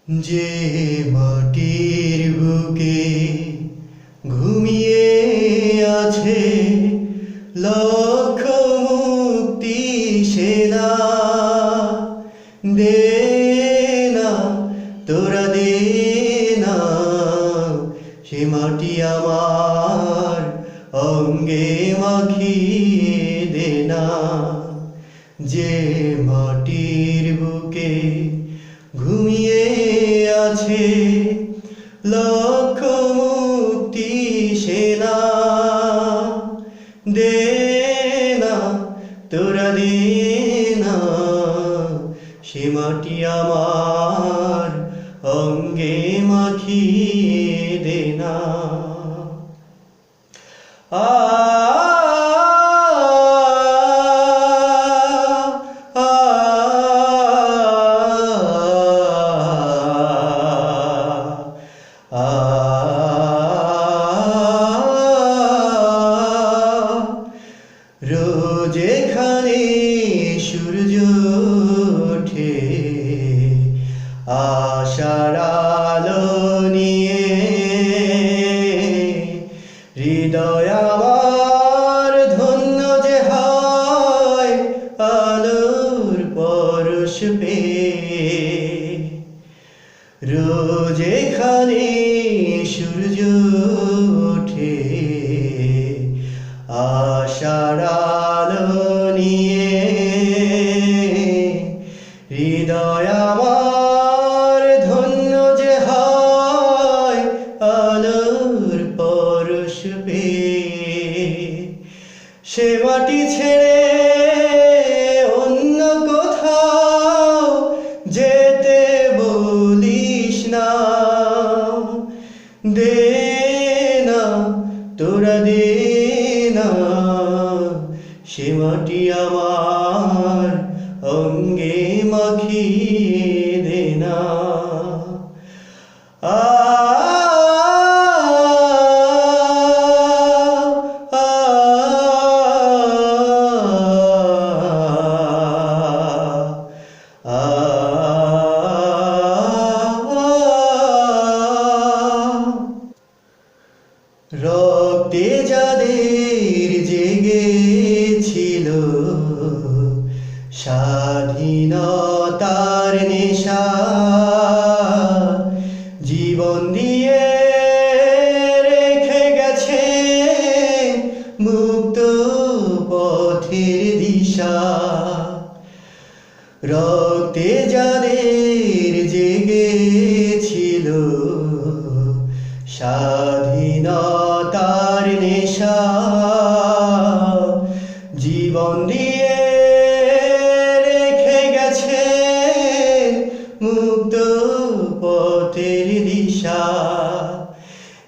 যে মাটির বুকে ঘুমিয়ে আছে লক্ষ মুক্তি সেনা, দে না তোরা দে না সে মাটি আমার অঙ্গে মাখিয়ে দে না। যে মাটির বুকে ঘুমিয়ে আছে লক্ষ মুক্তি সেনা, দে না তোরা দে না সে মাটি আমার অঙ্গে মাখিয়ে দে না। রোজ এখানে সূর্য ওঠে আশার আলো নিয়ে, হৃদয় আমার ধন্য যে হয় আলোর পরশ পেয়ে। রোজ এখানে সূর্য ওঠে আশার আলো নিয়ে, হৃদয় আমার ধন্য যে হয় আলোর পরশ পেয়ে। সে মাটি ছেড়ে অন্য কোথাও যেতে বলিস না, দে না তোরা দে না সে মাটি আমার অঙ্গে মাখিয়ে দে না। রক্তে যাদের জেগেছিল স্বাধীনতার নেশা, জীবন দিয়ে রেখে গেছে মুক্ত পথের দিশা। রক্তে যাদের জেগেছিল স্বাধীনতার নেশা, জীবন দিয়ে রেখে গেছে মুক্ত পথের দিশা।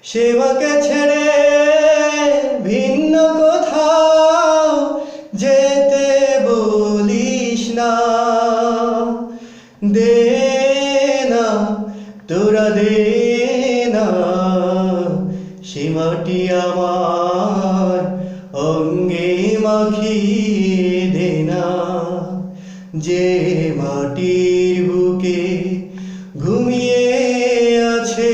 সেবাকে ছেড়ে ভিন্ন কোথাও যেতে বলিস না, দে না তোরা দে না সে মাটি আমার অঙ্গে মাখিয়ে দে না। যে মাটির বুকে ঘুমিয়ে আছে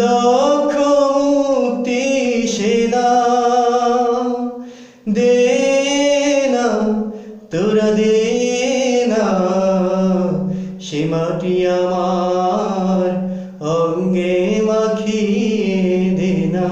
লক্ষ মুক্তি সেনা, দে না তোরা দে না সে মাটি আমার অঙ্গে মাখিয়ে দে না।